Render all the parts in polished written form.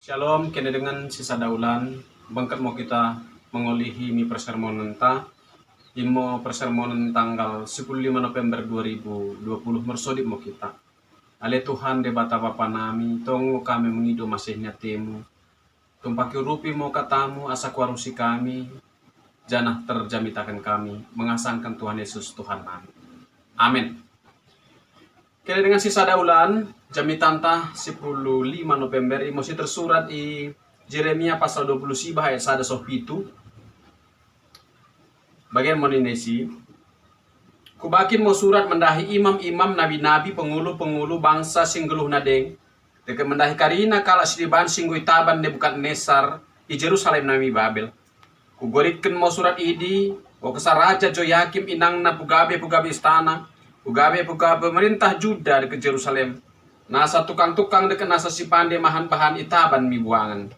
Shalom, kini dengan sisa daulan, bangkat mau kita mengulihi mi persermonan ta, imo persermonan tanggal 15 November 2020 mersodip mau kita. Ale Tuhan de bata bapa nami, tongo kami mengido masihnya temu. Tumpaki rupi mau katamu, asa kuarusi kami, janah terjamitakan kami, mengasangkan Tuhan Yesus Tuhan kami. Amin. Kini dengan sisa daulan, jamitan ta 15 November masih tersurat di Jeremia pasal 20 sibah ayat 1 sampai 7. Bagian moninesi. Kubakin mau surat mendahi imam-imam, nabi-nabi, pengulu-pengulu bangsa singgeluh nadeng. Deke mendahi karina kala sidiban singgui taban Nebukadnesar di Jerusalem nami Babel. Kugoritkan mau surat idi, o kesar raja Joyakim inangna pugabe-pugabe istana. Pugabe pemerintah Juda ke Jerusalem. Nasa tukang-tukang deket nasa si pande mahan bahan itaban mi buangan.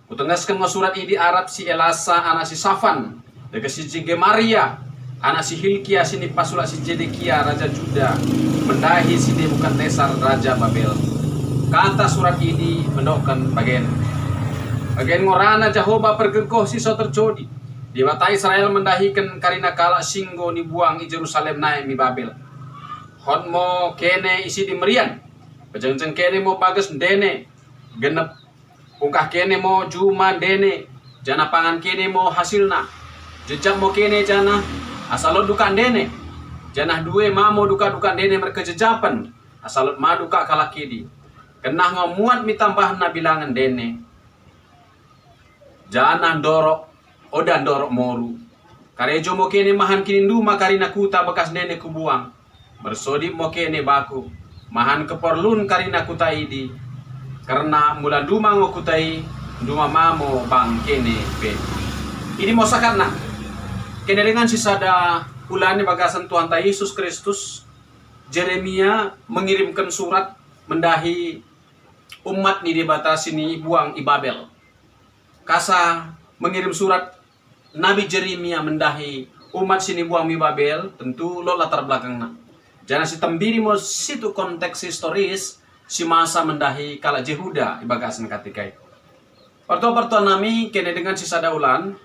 Kutengaskan mo surat ini Arab si Elasa anak si Safan. Deket si Gemaria anak si Hilkia sini pasula si Jedekia raja Juda. Mendahi si Nebukadnesar raja Babel. Kata surat ini mendokan bagian ngorana Jehovah pergekoh si so terjodi. Di mata Israel mendahikan karina kala singgo ni buang i Jerusalem naik mi Babel. Hon mo kene isi di merian. Pejeng-jeng kene mo bagas dene. Genep ungkah kene mo juma dene. Jana pangan kene mo hasilna. Jejak mo kene jana asalot dukan dene. Janah due mamo duka-dukan dene mereka jejapan. Asalot ma duka kalakidi. Kenah ngomuat mi tambah na bilangan dene. Jana dorok odan dorok moru. Karejo mo kene mahan kinindu makarina kuta bekas nene kubuang. Bersodi mo kene baku. Mahan keperlun karina kuta idi. Karena mula duma ngo kutai duma mamo bang kene pe. Ini mo sakana. Kene dengan sisada ulani bagasan Tuhan ta Yesus Kristus. Jeremia mengirimkan surat mendahi umat ni dibatasi ni buang i Babel. Kasa mengirim surat Nabi Jeremia mendahi umat sini buang mi Babel, tentu lo latar belakangnya. Jangan si tembiri mo situ konteks historis si masa mendahi kala Jehuda ibagasan katikai. Pertua nami kene dengan sisa daulan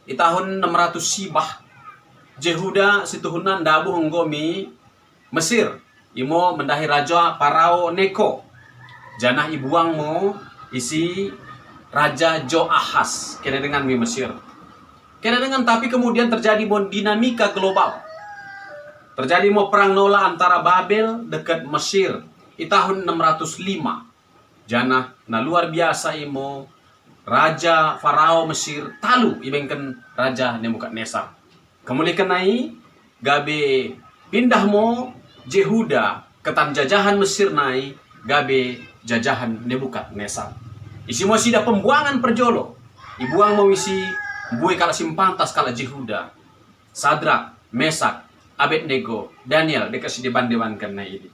di tahun 600 sibah Jehuda situhunan dabu honggomi Mesir. Imo mendahi raja Parao Neko. Janah ibuang mo isi Raja Joahaz kene dengan mi Mesir. Kena dengan tapi kemudian terjadi dinamika global. Terjadi mau perang nola antara Babel dekat Mesir di tahun 605. Jana na luar biasa imo Raja Farao Mesir talu ibengken Raja Nebukadnesar. Kemudian kenai gabe pindah mo Jehuda ketan jajahan Mesir nai gabe jajahan Nebukadnesar. Isi mo sida pembuangan perjolo. Ibuang mo isi bui kala simpantas kala Jehuda, Sadrak, Mesak, Abednego, Daniel dikasih diban-dibankan na ini.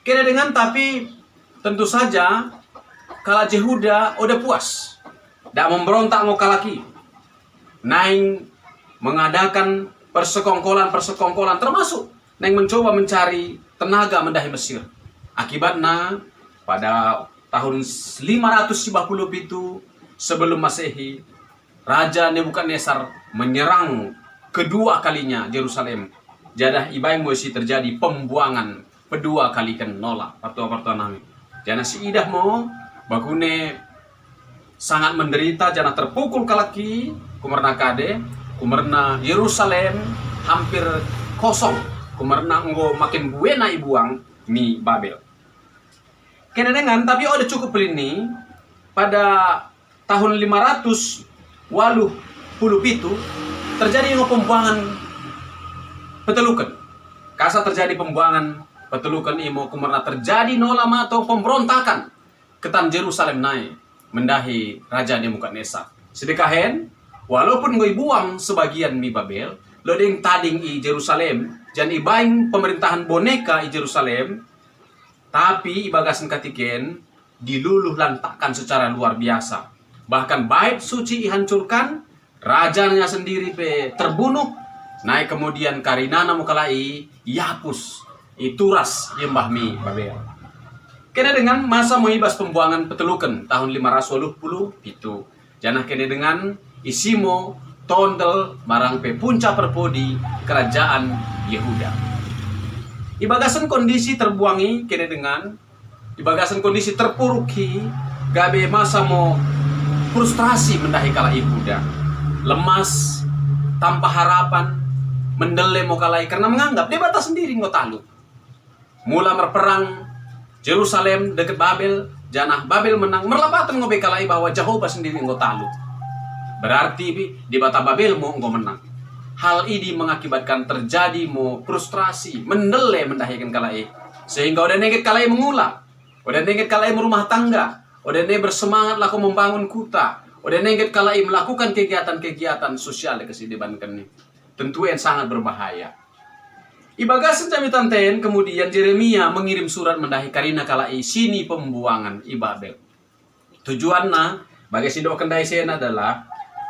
Kena dengan tapi tentu saja kala Jehuda udah puas. Dak memberontak mau kalaki. Naing mengadakan persekongkolan termasuk naing mencoba mencari tenaga mendahi Mesir. Akibatnya pada tahun 550 itu sebelum Masehi Raja Nebukadnesar menyerang kedua kalinya Jerusalem. Jadah ibaing mosi terjadi pembuangan kedua kali kan nolak partua nami. Jana si idah mo bakune sangat menderita jana terpukul kalaki kumerna kade kumerna Yerusalem hampir kosong kumerna ngo makin buena ibuang mi Babel. Kena dengan tapi ada cukup pelini pada tahun 500 waluh puluh pitu terjadi pembuangan petelukan. Kasa terjadi pembuangan petelukan imo kumerna terjadi nolama atau pemberontakan ketan Jerusalem naik mendahi Raja Nebukadnesar. Sedekahen walaupun ngoi buang sebagian mi Babel, lodeng tading i Jerusalem jan ibaing pemerintahan boneka i Jerusalem, tapi ibagasan katiken diluluh lantakan secara luar biasa. Bahkan bait suci dihancurkan, rajanya sendiri terbunuh, naik kemudian karinana mukalai, yapus, ituras yembah mi Babel. Kena dengan masa mohibas pembuangan petelukan tahun 580 itu. Janah kena dengan isimo tondel marang pe punca perpodi kerajaan Yehuda. Ibagasan kondisi terbuangi kena dengan ibagasan kondisi terpuruki gabe masa mo frustrasi mendahi kala Yehuda. Lemas, tanpa harapan, mendele mo kalai karena menganggap dia batas sendiri ngotalu. Mula berperang Yerusalem dekat Babel, janah Babel menang, merlapatan ngobe kalai bahwa Jehovah sendiri ngotalu. Berarti di bata Babel mo ngo menang. Hal ini mengakibatkan terjadi mo frustrasi, mendele mendahikan kalai. Sehingga udah nenget kalai mengulang, udah nenget kalai merumah tangga, udah nenget bersemangat laku membangun kuta, udah nenget kalai melakukan kegiatan-kegiatan sosial kesidibankan ini. Tentu yang sangat berbahaya. Ibagasan kami tanten kemudian Yeremia mengirim surat mendahi karina kalai sini pembuangan Ibabel. Tujuannya bagi sidok kendai sen adalah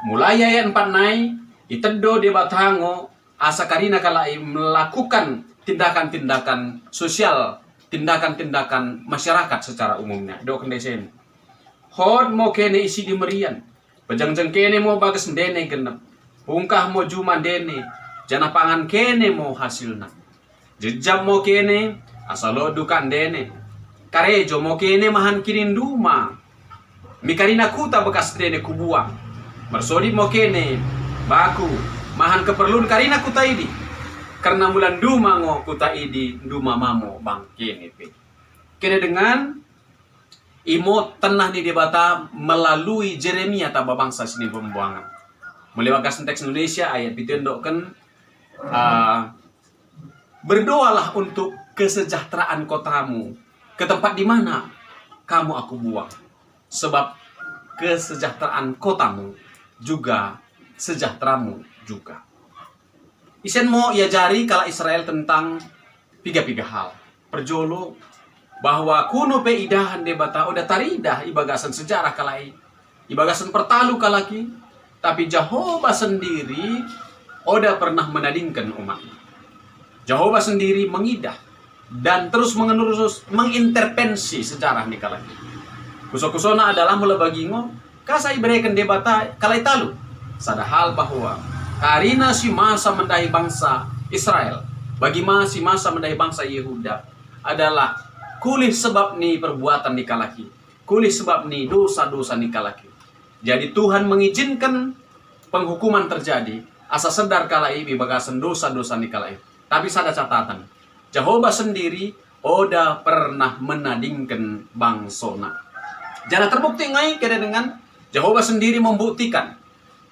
mulai ayat 4 nai itedo di batango asa karina kalai melakukan tindakan-tindakan sosial, tindakan-tindakan masyarakat secara umumnya. Dok kendai sen. Hod mo kene isi di merian. Bajang-jang kene mo bagas dene genep. Pungkah mo juma dene. Janah pangan kene mo hasilna. Jejam mo kene asalo dukan dene. Karejo mo kene mahan kirin duma. Mikarina kuta bekas dene kubuang. Bersodi mo kene baku mahan keperluan karina kuta idi. Karena mulan duma ngo kuta idi duma mamo bang kene pe. Kene dengan imo tenah di debata melalui Yeremia taba bangsa sini pembuangan. Melewatkan teks Indonesia ayat pitendokkan berdoalah untuk kesejahteraan kotamu ke tempat di mana kamu aku buang, sebab kesejahteraan kotamu juga sejahteramu juga. Isen mau ia jari kala Israel tentang tiga hal perjolo bahwa kuno pe idahan debata udah taridah ibagasan sejarah kalai ibagasan pertalu kalaki, tapi Jehovah sendiri Oda pernah menadingkan umat. Jehovah sendiri mengidah dan terus menerus mengintervensi sejarah ni kalai. Kusona adalah mula bagingo kasai berikan debata kalai talu. Sadahal bahwa karina si masa mendahi bangsa Israel, bagi si masa mendahi bangsa Yehuda adalah kulih sebab ni perbuatan ni kalaki, kulih sebab ni dosa-dosa ni kalaki. Jadi Tuhan mengizinkan penghukuman terjadi. Asa sedar kalai bagasan dosa-dosa ni kalai. Tapi ada catatan. Jehovah sendiri Oda pernah menadingkan bangsona. Jangan terbukti ngai kena dengan Jehovah sendiri membuktikan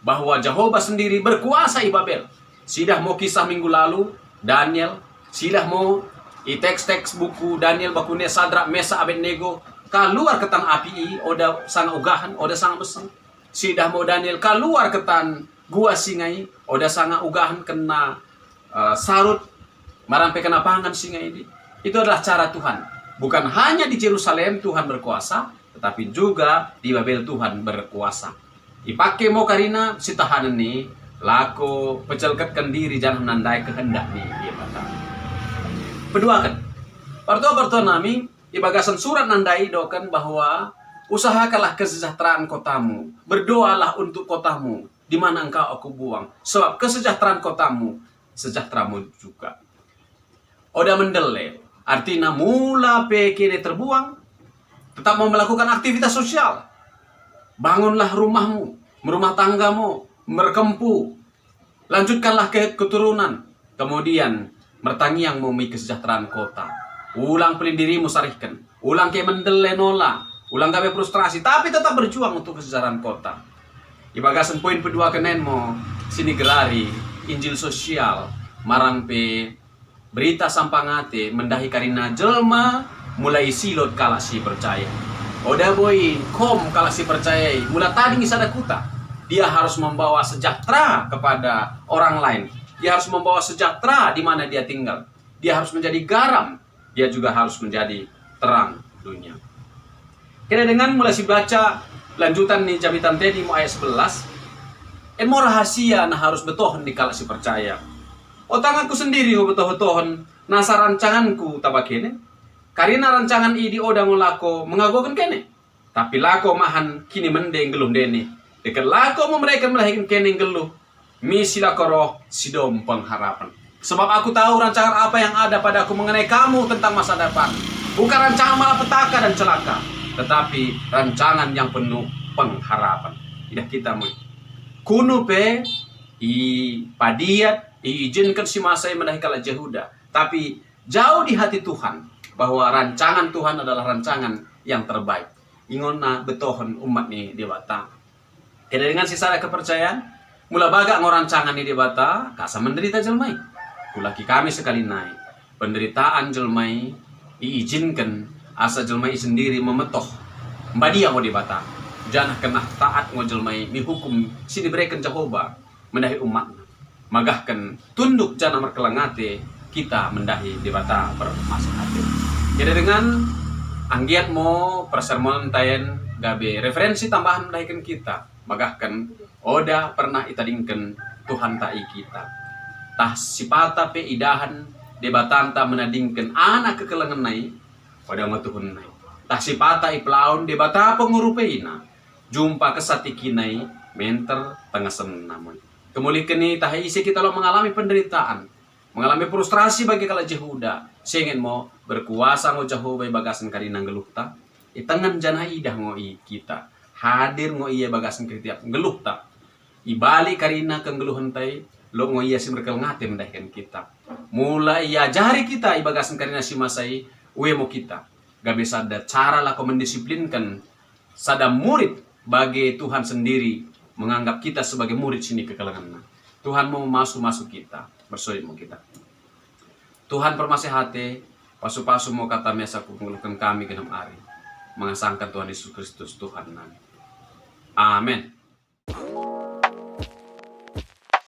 bahwa Jehovah sendiri berkuasa i Babel. Sidah mau kisah minggu lalu Daniel, sidah mau i teks-teks buku Daniel bakune Sadrak Mesa Abednego keluar ketan api Oda sangat ugahan, Oda sangat besar. Sidah mau Daniel keluar ketan gua singai Oda sangat ugahan kena sarut marampe kena pangan singai ini. Itu adalah cara Tuhan. Bukan hanya di Yerusalem Tuhan berkuasa, tetapi juga di Babel Tuhan berkuasa. Ipake mo karina si tahanan ni lako pecelketkan diri jangan nandai kehendak ni dia kata. Peduakan. Partua nami ibagasan surat nandai dokan bahwa usahakanlah kesejahteraan kotamu, berdoalah untuk kotamu di mana engkau aku buang, sebab kesejahteraan kotamu sejahteramu juga. Oda mendele artinya mula PKD terbuang, tetap mau melakukan aktivitas sosial. Bangunlah rumahmu, rumah tanggamu, merkempu. Lanjutkanlah ke keturunan. Kemudian mertangiang memi kesejahteraan kota. Ulang pelin dirimu sarihkan. Ulang ke mendele nola. Ulang gawe frustrasi. Tapi tetap berjuang untuk kesejahteraan kota. Ibagasan poin kedua kenen mo. Sini gelari. Injil sosial. Marangpe berita sampangate mendahi karina jelma mulai silot kala si percaya. Oda boy kom kala si percaya mula tadi ngisada kuta. Dia harus membawa sejahtera kepada orang lain. Dia harus membawa sejahtera di mana dia tinggal. Dia harus menjadi garam. Dia juga harus menjadi terang dunia. Kira dengan mulai si baca lanjutan nih jabitan tadi ayat 11. Emo rahasia nah harus betohon di kala si percaya. O tanganku sendiri o betohon nasa rancanganku tabakene. Karena rancangan idi odang lako mengagokan kene. Tapi lako mahan kini mendeng gelum dene. Dekat lako mereka melahirkan kene geluh. Misi lako roh sidom pengharapan. Sebab aku tahu rancangan apa yang ada padaku mengenai kamu tentang masa depan. Bukan rancangan malapetaka dan celaka, tetapi rancangan yang penuh pengharapan. Tidak kita mau. Kuno pe i padiat iizinkan si Masai menahi kala Jehuda. Tapi jauh di hati Tuhan bahwa rancangan Tuhan adalah rancangan yang terbaik. Ingona betohon umat ni di bata. Tidak dengan sisa kepercayaan, mula baga ngorancangan ni di bata, kasa menderita jelmai. Kulaki kami sekali naik. Penderitaan jelmai diizinkan asa jelmai sendiri memetoh. Mbadia mau di bata. Janah kena taat ngo jelmai mihukum si diberikan Jehovah mendahi umat. Magahkan tunduk jana merkelangate kita mendahi di bata bermasalah. Jadi dengan anggiat mo persermonan tayen gabe referensi tambahan mendahikan kita. Magahkan oda pernah itadingkan Tuhan tai kita. Tah sipata pe idahan debatanta menadingkan anak kekelengan nai pada matuhun nai. Tah sipata iplaun debata pengurupeina jumpa kesatikinai menter tengah senamun. Kemulikan ni tah isi kita lo mengalami penderitaan, mengalami frustrasi bagi kala Jehuda. Singen mo berkuasa ngo Jehovah bagasan karina ngeluhta. Itangan jana idah ngo i kita. Hadir ngo iya bagasan kritiap ngeluhta. Ibali karina kenggeluhan tay lo ngo iya si merkel ngate mendahkan kita. Mulai ia jari kita ibagasan karina si Masai uwe mo kita. Gak bisa ada cara lah kau mendisiplinkan sada murid bagi Tuhan sendiri menganggap kita sebagai murid sini kekelangan. Tuhan mau masuk kita, bersoi mau kita. Tuhan permasihati, pasu-pasu mau kata mesa mengeluhkan kami genam hari. Mengesangkan Tuhan Yesus Kristus Tuhan. Amin.